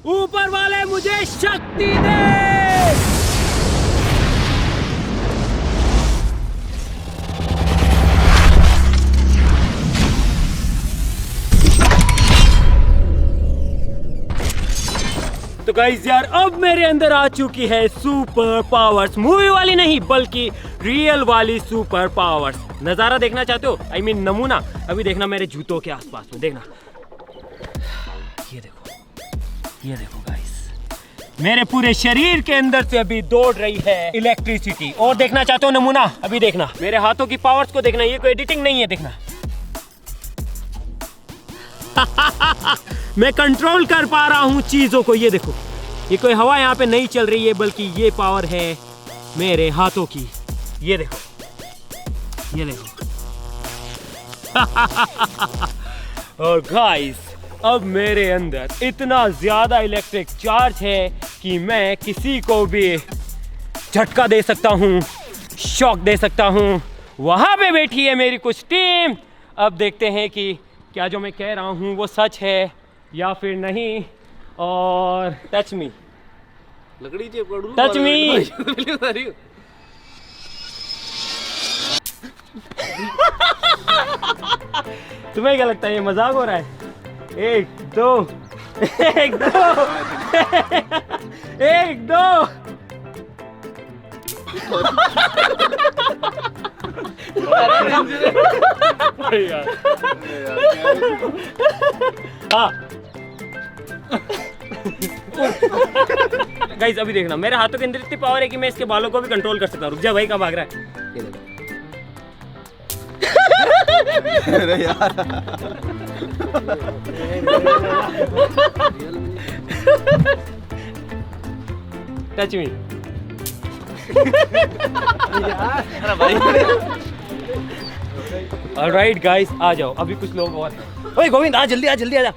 ऊपर वाले मुझे शक्ति दे। तो गाइस यार, अब मेरे अंदर आ चुकी है सुपर पावर्स। मूवी वाली नहीं बल्कि रियल वाली सुपर पावर्स। नजारा देखना चाहते हो? I mean, नमूना अभी देखना मेरे जूतों के आसपास में। देखना, ये देखो गाइस, मेरे पूरे शरीर के अंदर से अभी दौड़ रही है इलेक्ट्रिसिटी। और देखना चाहते हो नमूना? अभी देखना मेरे हाथों की पावर्स को। देखना, ये कोई एडिटिंग नहीं है, देखना। मैं कंट्रोल कर पा रहा हूँ चीजों को। ये देखो, ये कोई हवा यहाँ पे नहीं चल रही है, बल्कि ये पावर है मेरे हाथों की। ये देखो, ये देखो। और गाइस, अब मेरे अंदर इतना ज्यादा इलेक्ट्रिक चार्ज है कि मैं किसी को भी झटका दे सकता हूँ, शॉक दे सकता हूँ। वहां पे बैठी है मेरी कुछ टीम। अब देखते हैं कि क्या जो मैं कह रहा हूँ वो सच है या फिर नहीं। और टच मी, टच मी। तुम्हें क्या लगता है ये मजाक हो रहा है? एक दो, एक दो, एक दो। हाँ गाइस, अभी देखना, मेरे हाथों के अंदर इतनी पावर है कि मैं इसके बालों को भी कंट्रोल कर सकता हूँ। रुक जा भाई, कहाँ भाग रहा है? ये देखो। अरे यार, टच मी। ऑलराइट गाइस, आ जाओ, अभी कुछ लोग और। ओए गोविंद, आ जल्दी, आ जल्दी, आ जा।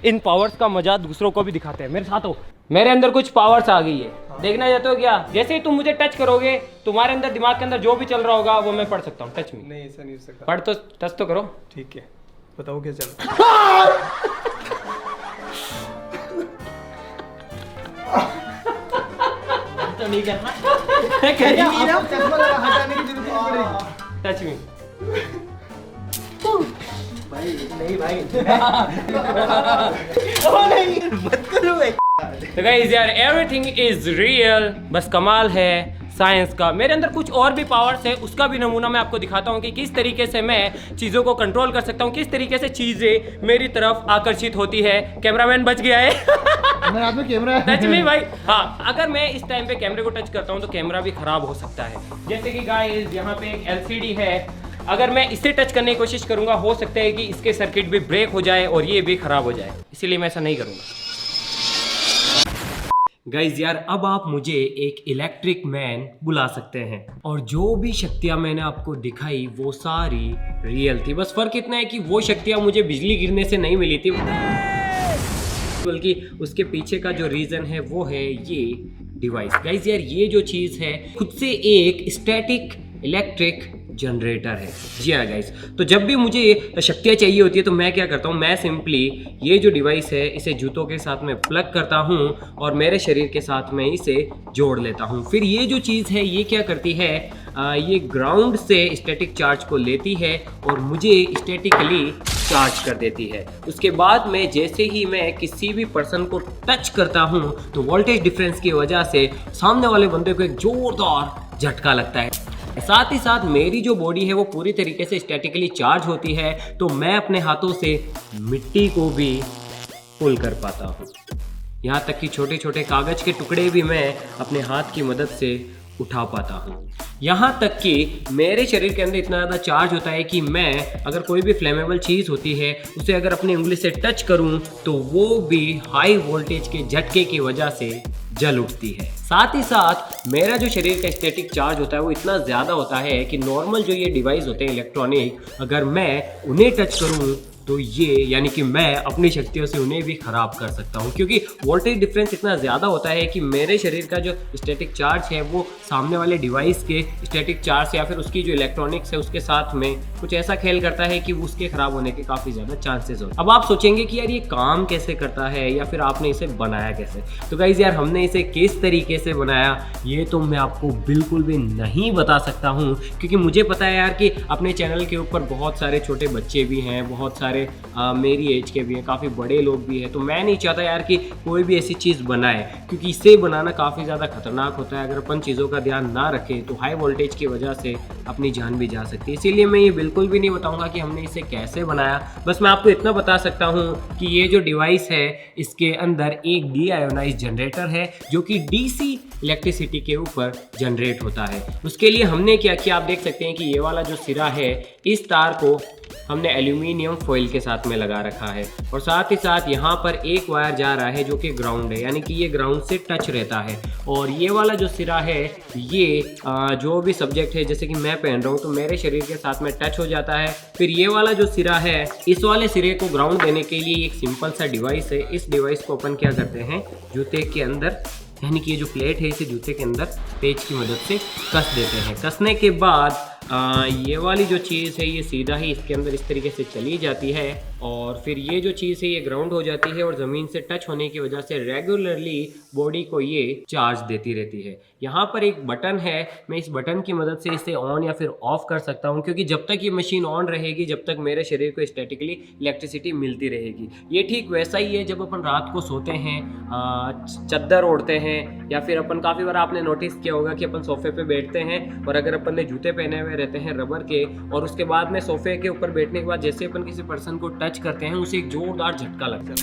इन पावर्स का मजा दूसरों को भी दिखाते हैं। मेरे साथ हो। मेरे अंदर कुछ पावर्स आ गई है, देखना चाहते हो क्या? जैसे ही तुम मुझे टच करोगे, तुम्हारे अंदर दिमाग के अंदर जो भी चल रहा होगा वो मैं पढ़ सकता हूँ। Touch me. नहीं, ऐसा नहीं हो सकता। पढ़ तो, टच तो करो। ठीक है, बताओ क्या चल तो नहीं करना। Touch me. नहीं भाई। तो गाइस यार, एवरीथिंग इज रियल। बस कमाल है साइंस का। मेरे अंदर कुछ और भी पावर्स है, उसका भी नमूना मैं आपको दिखाता हूँ कि किस तरीके से मैं चीज़ों को कंट्रोल कर सकता हूँ, किस तरीके से चीज़ें मेरी तरफ आकर्षित होती है। कैमरामैन बच गया है। मेरे हाथ में कैमरा है। टच मी भाई। हाँ, अगर मैं इस टाइम पे कैमरे को टच करता हूँ तो कैमरा भी खराब हो सकता है। जैसे कि गाइस, यहाँ पे एक LCD है। अगर मैं इसे टच करने की कोशिश करूंगा, हो सकता है कि इसके सर्किट भी ब्रेक हो जाए और ये भी खराब हो जाए, इसीलिए मैं ऐसा नहीं करूंगा। गाइज यार, अब आप मुझे एक इलेक्ट्रिक मैन बुला सकते हैं। और जो भी शक्तियां मैंने आपको दिखाई वो सारी रियल थी। बस फर्क इतना है कि वो शक्तियां मुझे बिजली गिरने से नहीं मिली थी, बल्कि उसके पीछे का जो रीजन है वो है ये डिवाइस। गाइज यार, ये जो चीज है खुद से एक स्टैटिक इलेक्ट्रिक जनरेटर है। जी हाँ गाइस, तो जब भी मुझे शक्तियाँ चाहिए होती है तो मैं क्या करता हूँ, मैं सिंपली ये जो डिवाइस है इसे जूतों के साथ में प्लग करता हूँ और मेरे शरीर के साथ में इसे जोड़ लेता हूँ। फिर ये जो चीज़ है ये क्या करती है, ये ग्राउंड से स्टैटिक चार्ज को लेती है और मुझे स्टैटिकली चार्ज कर देती है। उसके बाद में जैसे ही मैं किसी भी पर्सन को टच करता हूँ तो वोल्टेज डिफरेंस की वजह से सामने वाले बंदे को एक जोरदार झटका लगता है। साथ ही साथ मेरी जो बॉडी है वो पूरी तरीके से स्टैटिकली चार्ज होती है, तो मैं अपने हाथों से मिट्टी को भी पुल कर पाता हूँ। यहाँ तक कि छोटे छोटे कागज के टुकड़े भी मैं अपने हाथ की मदद से उठा पाता हूँ। यहाँ तक कि मेरे शरीर के अंदर इतना ज़्यादा चार्ज होता है कि मैं अगर कोई भी फ्लेमेबल चीज़ होती है उसे अगर अपनी उंगली से टच करूँ तो वो भी हाई वोल्टेज के झटके की वजह से जल उठती है। साथ ही साथ मेरा जो शरीर का स्टैटिक चार्ज होता है वो इतना ज़्यादा होता है कि नॉर्मल जो ये डिवाइस होते हैं इलेक्ट्रॉनिक, अगर मैं उन्हें टच करूँ तो ये यानी कि मैं अपनी शक्तियों से उन्हें भी ख़राब कर सकता हूँ, क्योंकि वोल्टेज डिफरेंस इतना ज़्यादा होता है कि मेरे शरीर का जो स्टैटिक चार्ज है वो सामने वाले डिवाइस के स्टैटिक चार्ज या फिर उसकी जो इलेक्ट्रॉनिक्स है उसके साथ में कुछ ऐसा खेल करता है कि उसके ख़राब होने के काफ़ी ज़्यादा चांसेस होते हैं। अब आप सोचेंगे कि यार ये काम कैसे करता है या फिर आपने इसे बनाया कैसे। तो गाइस यार हमने इसे किस तरीके से बनाया ये तो मैं आपको बिल्कुल भी नहीं बता सकता हूँ, क्योंकि मुझे पता है यार कि अपने चैनल के ऊपर बहुत सारे छोटे बच्चे भी हैं, बहुत सारे मेरी एज के भी हैं, काफ़ी बड़े लोग भी हैं। तो मैं नहीं चाहता यार कि कोई भी ऐसी चीज़ बनाए, क्योंकि इसे बनाना काफ़ी ज़्यादा खतरनाक होता है। अगर अपन चीज़ों का ध्यान ना रखें तो हाई वोल्टेज की वजह से अपनी जान भी जा सकती है। इसीलिए मैं ये बिल्कुल भी नहीं बताऊंगा कि हमने इसे कैसे बनाया। बस मैं आपको इतना बता सकता हूँ कि ये जो डिवाइस है इसके अंदर एक डीआयोनाइज जनरेटर है जो कि डीसी इलेक्ट्रिसिटी के ऊपर जनरेट होता है। उसके लिए हमने क्या किया, आप देख सकते हैं कि ये वाला जो सिरा है इस तार को हमने एल्यूमिनियम फॉइल के साथ में लगा रखा है, और साथ ही साथ यहाँ पर एक वायर जा रहा है जो कि ग्राउंड है, यानी कि ये ग्राउंड से टच रहता है। और ये वाला जो सिरा है ये जो भी सब्जेक्ट है जैसे कि मैं पहन रहा हूँ तो मेरे शरीर के साथ में टच हो जाता है। फिर ये वाला जो सिरा है इस वाले सिरे को ग्राउंड देने के लिए एक सिंपल सा डिवाइस है। इस डिवाइस को अपन क्या करते हैं जूते के अंदर, यानी कि ये जो प्लेट है इसे जूते के अंदर पेच की मदद से कस देते हैं। कसने के बाद ये वाली जो चीज़ है ये सीधा ही इसके अंदर इस तरीके से चली जाती है, और फिर ये जो चीज़ है ये ग्राउंड हो जाती है और ज़मीन से टच होने की वजह से रेगुलरली बॉडी को ये चार्ज देती रहती है। यहाँ पर एक बटन है, मैं इस बटन की मदद से इसे ऑन या फिर ऑफ कर सकता हूँ, क्योंकि जब तक ये मशीन ऑन रहेगी जब तक मेरे शरीर को स्टैटिकली इलेक्ट्रिसिटी मिलती रहेगी। ये ठीक वैसा ही है जब अपन रात को सोते हैं, चद्दर ओढ़ते हैं, या फिर अपन काफ़ी बार आपने नोटिस किया होगा कि अपन सोफे पे बैठते हैं और अगर अपन ने जूते पहने हुए रहते हैं रबर के, और उसके बाद में सोफे के ऊपर बैठने के बाद जैसे अपन किसी पर्सन को टच करते हैं उसे एक जोरदार झटका लगता है,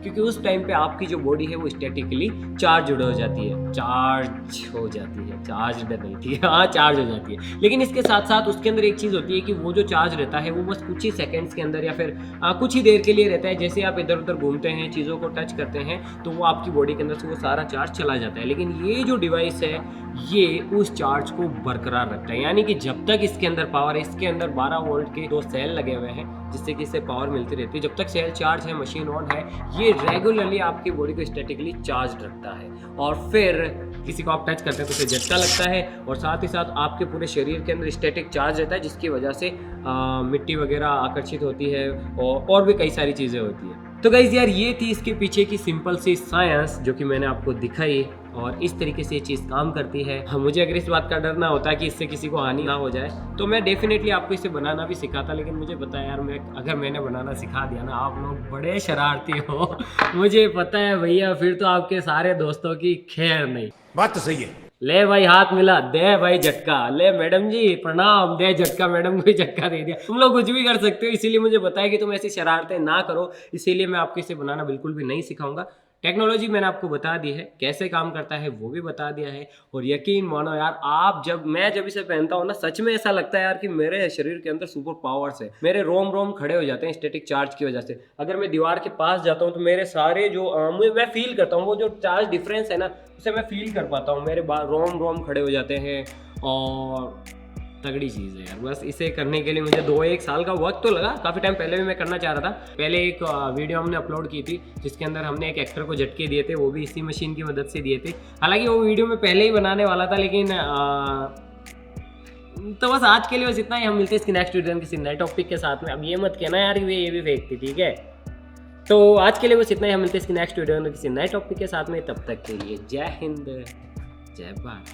क्योंकि उस टाइम पे आपकी जो बॉडी है वो स्टैटिकली चार्ज हो जाती है, चार्ज हो जाती है। लेकिन इसके साथ साथ उसके अंदर एक चीज़ होती है कि वो जो चार्ज रहता है वो बस कुछ ही सेकंड्स के अंदर या फिर कुछ ही देर के लिए रहता है। जैसे आप इधर उधर घूमते हैं, चीज़ों को टच करते हैं तो वो आपकी बॉडी के अंदर से वो सारा चार्ज चला जाता है। लेकिन ये जो डिवाइस है ये उस चार्ज को बरकरार रखता है, यानी कि जब तक इसके अंदर पावर है, इसके अंदर 12 वोल्ट के 2 सेल लगे हुए हैं जिससे कि इससे पावर मिलती रहती है। जब तक सेल चार्ज है, मशीन ऑन है, ये रेगुलरली आपकी बॉडी को स्टैटिकली चार्ज रखता है। और फिर किसी को आप टच करते हैं तो उसे झटका लगता है, और साथ ही साथ आपके पूरे शरीर के अंदर स्टैटिक चार्ज रहता है जिसकी वजह से मिट्टी वगैरह आकर्षित होती है और भी कई सारी चीज़ें होती है। तो गाइज यार ये थी इसके पीछे की सिंपल सी साइंस जो कि मैंने आपको दिखाई, और इस तरीके से ये चीज़ काम करती है। मुझे अगर इस बात का डर ना होता कि इससे किसी को हानि ना हो जाए तो मैं डेफिनेटली आपको इसे बनाना भी सिखाता, लेकिन मुझे पता है यार अगर मैंने बनाना सिखा दिया ना, आप लोग बड़े शरारती हो मुझे पता है भैया, फिर तो आपके सारे दोस्तों की खैर नहीं। बात तो सही है। ले भाई हाथ मिला, दे भाई झटका, ले मैडम जी प्रणाम, दे झटका, मैडम को झटका दे दिया। तुम लोग कुछ भी कर सकते हो, इसीलिए मुझे बताया कि तुम ऐसी शरारतें ना करो, इसीलिए मैं आपको इसे बनाना बिल्कुल भी नहीं सिखाऊंगा। टेक्नोलॉजी मैंने आपको बता दी है, कैसे काम करता है वो भी बता दिया है, और यकीन मानो यार मैं जब इसे पहनता हूँ ना, सच में ऐसा लगता है यार कि मेरे शरीर के अंदर सुपर पावर्स है। मेरे रोम खड़े हो जाते हैं स्टैटिक चार्ज की वजह से। अगर मैं दीवार के पास जाता हूँ तो मेरे सारे जो मैं फील करता हूँ, वो जो चार्ज डिफरेंस है ना उसे मैं फील कर पाता हूँ। मेरे रोम खड़े हो जाते हैं, और तगड़ी चीज़ है यार। बस इसे करने के लिए मुझे 2-1 साल का वक्त तो लगा, काफ़ी टाइम पहले भी मैं करना चाह रहा था। पहले एक वीडियो हमने अपलोड की थी जिसके अंदर हमने एक एक्टर को झटके दिए थे, वो भी इसी मशीन की मदद से दिए थे। हालांकि वो वीडियो मैं पहले ही बनाने वाला था, लेकिन तो बस आज के लिए बस इतना ही। हम मिलते हैं इसकी नेक्स्ट वीडियो किसी नए टॉपिक के साथ में। अब ये मत कहना यार ये भी फेक थी, ठीक है? तो आज के लिए बस इतना ही। हम मिलते हैं इसकी नेक्स्ट वीडियो में किसी नए टॉपिक के साथ में। तब तक के लिए जय हिंद, जय भारत।